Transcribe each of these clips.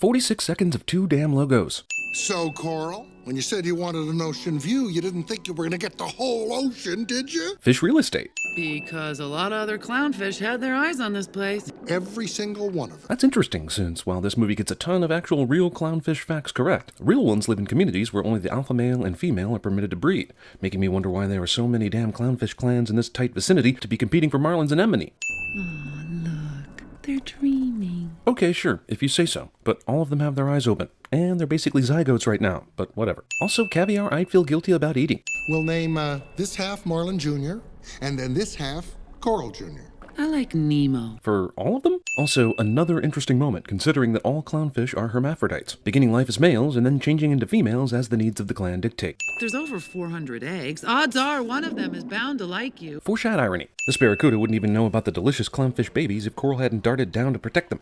46 seconds of two damn logos. So, Coral, when you said you wanted an ocean view, you didn't think you were going to get the whole ocean, did you? Fish real estate. Because a lot of other clownfish had their eyes on this place. Every single one of them. That's interesting, since while this movie gets a ton of actual real clownfish facts correct, real ones live in communities where only the alpha male and female are permitted to breed, making me wonder why there are so many damn clownfish clans in this tight vicinity to be competing for marlins and anemone. Oh, look. They're dreaming. Okay, sure, if you say so, but all of them have their eyes open, and they're basically zygotes right now, but whatever. Also, caviar I'd feel guilty about eating. We'll name this half Marlin Jr., and then this half Coral Jr. I like Nemo. For all of them? Also, another interesting moment, considering that all clownfish are hermaphrodites, beginning life as males and then changing into females as the needs of the clan dictate. There's over 400 eggs. Odds are one of them is bound to like you. Foreshad irony. This barracuda wouldn't even know about the delicious clownfish babies if Coral hadn't darted down to protect them.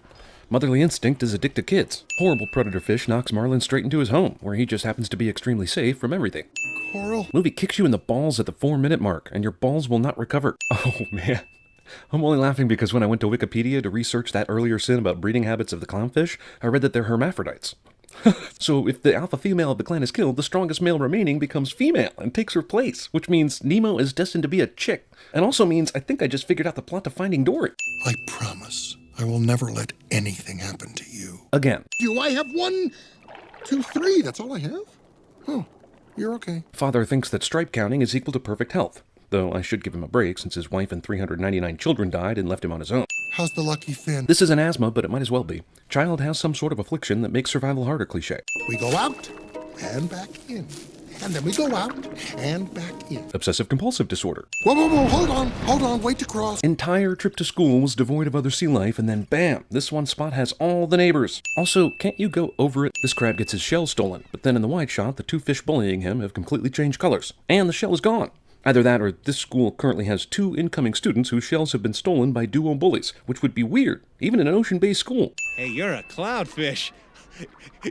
Motherly instinct is addicted to kids. Horrible predator fish knocks Marlin straight into his home, where he just happens to be extremely safe from everything. Coral? Movie kicks you in the balls at the 4-minute mark, and your balls will not recover. Oh man. I'm only laughing because when I went to Wikipedia to research that earlier sin about breeding habits of the clownfish, I read that they're hermaphrodites. So if the alpha female of the clan is killed, the strongest male remaining becomes female and takes her place, which means Nemo is destined to be a chick, and also means I think I just figured out the plot to Finding Dory. I promise I will never let anything happen to you. Again. I have 1, 2, 3. That's all I have? Oh, you're okay. Father thinks that stripe counting is equal to perfect health, though I should give him a break since his wife and 399 children died and left him on his own. How's the lucky fin? This is an asthma, but it might as well be. Child has some sort of affliction that makes survival harder cliché. We go out and back in. And then we go out and back in. Obsessive-compulsive disorder. Whoa, hold on, wait to cross. Entire trip to school was devoid of other sea life, and then bam, this one spot has all the neighbors. Also, can't you go over it? This crab gets his shell stolen, but then in the wide shot, the two fish bullying him have completely changed colors, and the shell is gone. Either that or this school currently has 2 incoming students whose shells have been stolen by duo bullies, which would be weird, even in an ocean-based school. Hey, you're a clownfish.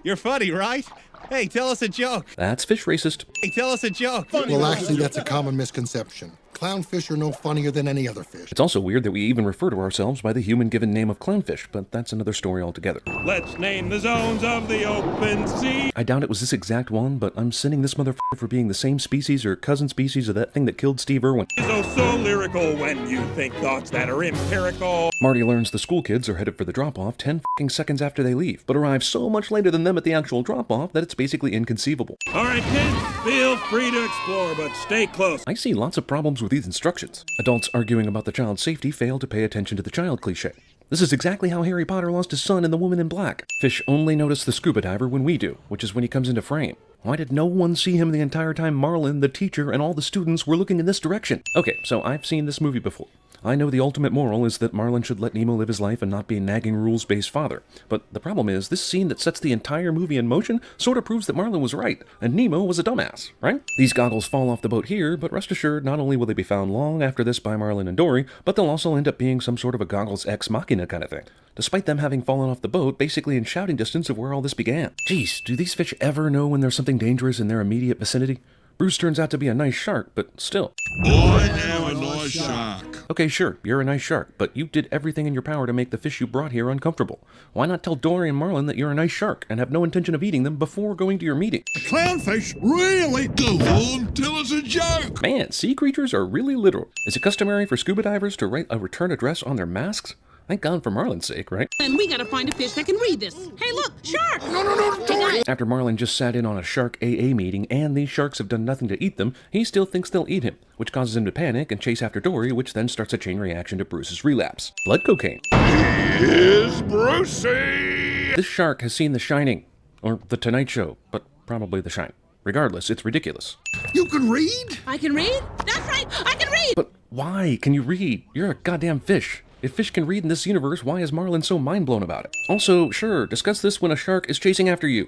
You're funny, right? Hey, tell us a joke. That's fish racist. Hey, tell us a joke. Well, actually, that's a common misconception. Clownfish are no funnier than any other fish. It's also weird that we even refer to ourselves by the human-given name of clownfish, but that's another story altogether. Let's name the zones of the open sea. I doubt it was this exact one, but I'm sending this motherfucker for being the same species or cousin species of that thing that killed Steve Irwin. So lyrical when you think thoughts that are empirical. Marty learns the school kids are headed for the drop-off 10 seconds after they leave, but arrive so much later than them at the actual drop-off that it's basically inconceivable. All right, kids, feel free to explore, but stay close. I see lots of problems with these instructions. Adults arguing about the child's safety fail to pay attention to the child cliché. This is exactly how Harry Potter lost his son in The Woman in Black. Fish only notice the scuba diver when we do, which is when he comes into frame. Why did no one see him the entire time Marlin, the teacher, and all the students were looking in this direction? Okay, so I've seen this movie before. I know the ultimate moral is that Marlin should let Nemo live his life and not be a nagging rules-based father. But the problem is, this scene that sets the entire movie in motion sort of proves that Marlin was right, and Nemo was a dumbass, right? These goggles fall off the boat here, but rest assured, not only will they be found long after this by Marlin and Dory, but they'll also end up being some sort of a goggles ex machina kind of thing, despite them having fallen off the boat basically in shouting distance of where all this began. Jeez, do these fish ever know when there's something dangerous in their immediate vicinity? Bruce turns out to be a nice shark, but still. I am a nice shark. Okay, sure, you're a nice shark, but you did everything in your power to make the fish you brought here uncomfortable. Why not tell Dory and Marlin that you're a nice shark and have no intention of eating them before going to your meeting? A clownfish? Really? Go on, tell us a joke. Man, sea creatures are really literal. Is it customary for scuba divers to write a return address on their masks? Thank God for Marlin's sake, right? And we gotta find a fish that can read this. Hey, look, shark! No, Dory! After Marlin just sat in on a shark AA meeting and these sharks have done nothing to eat them, he still thinks they'll eat him, which causes him to panic and chase after Dory, which then starts a chain reaction to Bruce's relapse. Blood cocaine. Here's Brucey! This shark has seen The Shining, or The Tonight Show, but probably The Shining. Regardless, it's ridiculous. You can read? I can read? That's right, I can read! But why can you read? You're a goddamn fish. If fish can read in this universe, why is Marlin so mind-blown about it? Also, sure, discuss this when a shark is chasing after you.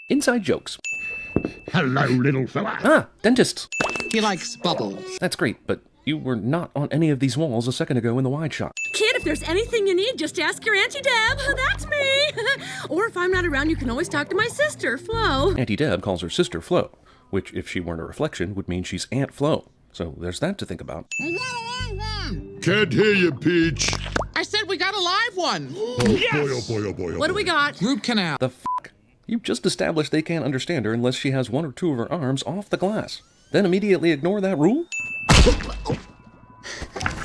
Inside jokes. Hello, little fella. Ah, dentists. He likes bubbles. That's great, but you were not on any of these walls a second ago in the wide shot. Kid, if there's anything you need, just ask your Auntie Deb. That's me. Or if I'm not around, you can always talk to my sister, Flo. Auntie Deb calls her sister Flo, which, if she weren't a reflection, would mean she's Aunt Flo. So there's that to think about. Can't hear you, Peach. I said we got a live one. Oh boy, oh boy, oh boy, oh What do we boy. got? Root canal. The f***? You just established they can't understand her unless she has one or two of her arms off the glass. Then immediately ignore that rule?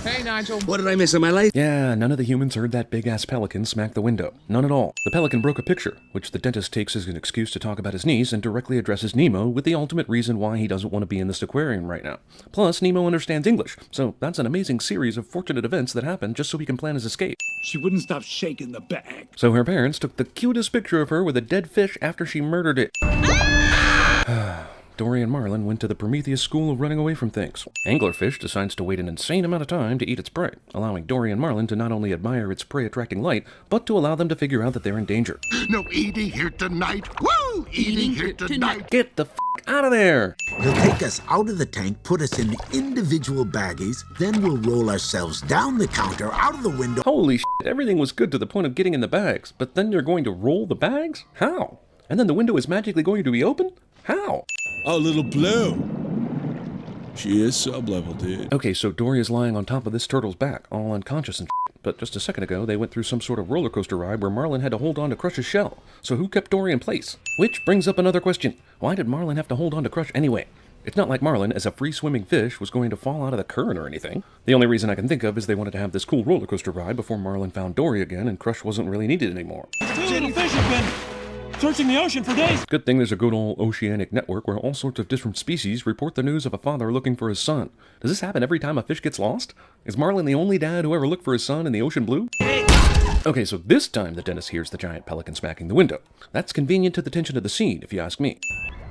Hey, Nigel. What did I miss in my life? Yeah, none of the humans heard that big-ass pelican smack the window. None at all. The pelican broke a picture, which the dentist takes as an excuse to talk about his niece and directly addresses Nemo with the ultimate reason why he doesn't want to be in this aquarium right now. Plus, Nemo understands English, so that's an amazing series of fortunate events that happen just so he can plan his escape. She wouldn't stop shaking the bag. So her parents took the cutest picture of her with a dead fish after she murdered it. Dory and Marlin went to the Prometheus school of running away from things. Anglerfish decides to wait an insane amount of time to eat its prey, allowing Dory and Marlin to not only admire its prey-attracting light, but to allow them to figure out that they're in danger. No eating here tonight. Woo! Eating here tonight. Get the f*** out of there! They'll take us out of the tank, put us in the individual baggies, then we'll roll ourselves down the counter, out of the window. Holy shit, everything was good to the point of getting in the bags, but then you're going to roll the bags? How? And then the window is magically going to be open? How? Oh, little Blue. She is sub-level, dude. Okay, so Dory is lying on top of this turtle's back, all unconscious and shit. But just a second ago, they went through some sort of roller coaster ride where Marlin had to hold on to Crush's shell. So who kept Dory in place? Which brings up another question. Why did Marlin have to hold on to Crush anyway? It's not like Marlin, as a free-swimming fish, was going to fall out of the current or anything. The only reason I can think of is they wanted to have this cool roller coaster ride before Marlin found Dory again and Crush wasn't really needed anymore. Two little fish have been searching the ocean for days. Good thing there's a good old oceanic network where all sorts of different species report the news of a father looking for his son. Does this happen every time a fish gets lost? Is Marlin the only dad who ever looked for his son in the ocean blue? Okay, so this time the dentist hears the giant pelican smacking the window. That's convenient to the tension of the scene, if you ask me.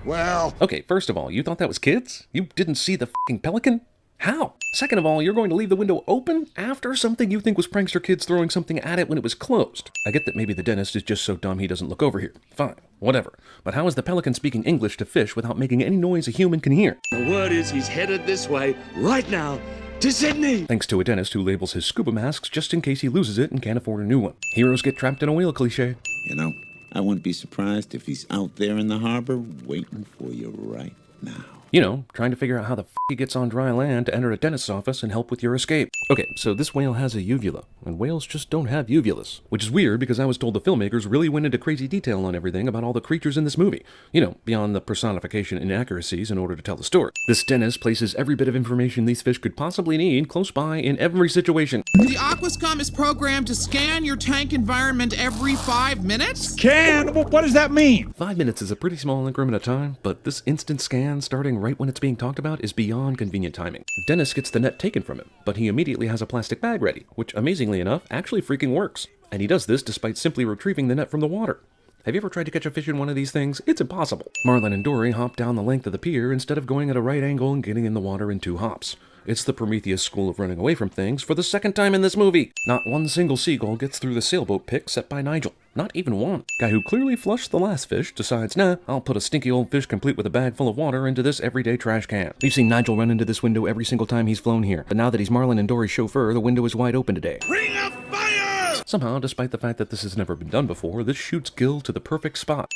Well, Okay, first of all, you thought that was kids? You didn't see the f***ing pelican? How? Second of all, you're going to leave the window open after something you think was prankster kids throwing something at it when it was closed. I get that maybe the dentist is just so dumb he doesn't look over here. Fine, whatever. But how is the pelican speaking English to fish without making any noise a human can hear? The word is he's headed this way right now to Sydney. Thanks to a dentist who labels his scuba masks just in case he loses it and can't afford a new one. Heroes get trapped in a whale cliche. You know, I wouldn't be surprised if he's out there in the harbor waiting for you right now. You know, trying to figure out how the f*** he gets on dry land to enter a dentist's office and help with your escape. Okay, so this whale has a uvula, and whales just don't have uvulas. Which is weird because I was told the filmmakers really went into crazy detail on everything about all the creatures in this movie. You know, beyond the personification inaccuracies in order to tell the story. This dentist places every bit of information these fish could possibly need close by in every situation. The Aquascom is programmed to scan your tank environment every 5 minutes? What does that mean? 5 minutes is a pretty small increment of time, but this instant scan starting right when it's being talked about is beyond convenient timing. Dennis gets the net taken from him, but he immediately has a plastic bag ready, which amazingly enough actually freaking works. And he does this despite simply retrieving the net from the water. Have you ever tried to catch a fish in one of these things? It's impossible. Marlin and Dory hop down the length of the pier instead of going at a right angle and getting in the water in 2 hops. It's the Prometheus school of running away from things for the second time in this movie. Not one single seagull gets through the sailboat pick set by Nigel. Not even one. Guy who clearly flushed the last fish decides, nah, I'll put a stinky old fish complete with a bag full of water into this everyday trash can. We've seen Nigel run into this window every single time he's flown here, but now that he's Marlin and Dory's chauffeur, the window is wide open today. Ring of fire! Somehow, despite the fact that this has never been done before, this shoots Gil to the perfect spot.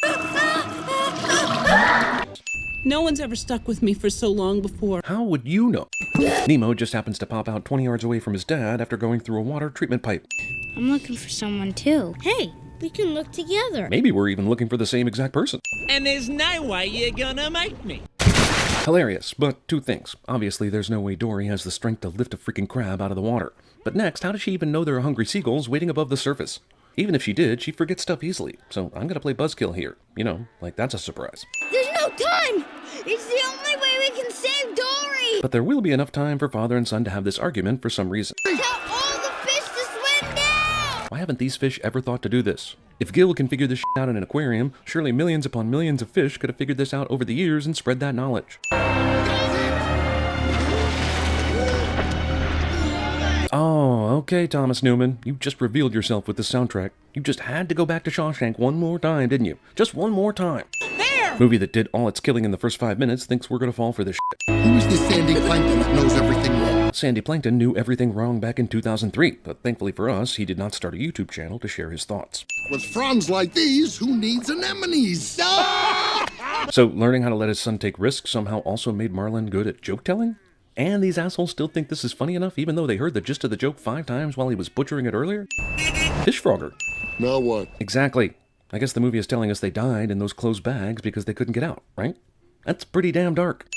No one's ever stuck with me for so long before. How would you know? Nemo just happens to pop out 20 yards away from his dad after going through a water treatment pipe. I'm looking for someone too. Hey, we can look together. Maybe we're even looking for the same exact person. And there's no way you're gonna make me. Hilarious, but 2 things. Obviously, there's no way Dory has the strength to lift a freaking crab out of the water. But next, how does she even know there are hungry seagulls waiting above the surface? Even if she did, she forgets stuff easily, so I'm gonna play Buzzkill here. You know, like that's a surprise. There's no time! It's the only way we can save Dory! But there will be enough time for father and son to have this argument for some reason. Tell all the fish to swim now! Why haven't these fish ever thought to do this? If Gil can figure this shit out in an aquarium, surely millions upon millions of fish could have figured this out over the years and spread that knowledge. Oh, okay, Thomas Newman. You just revealed yourself with the soundtrack. You just had to go back to Shawshank one more time, didn't you? Just one more time. There! Movie that did all its killing in the first 5 minutes thinks we're gonna fall for this shit. Who is this Sandy Plankton that knows everything wrong? Sandy Plankton knew everything wrong back in 2003, but thankfully for us, he did not start a YouTube channel to share his thoughts. With fronds like these, who needs anemones? So, learning how to let his son take risks somehow also made Marlin good at joke telling? And these assholes still think this is funny enough even though they heard the gist of the joke 5 times while he was butchering it earlier? Fish Frogger. Now what? Exactly. I guess the movie is telling us they died in those closed bags because they couldn't get out, right? That's pretty damn dark.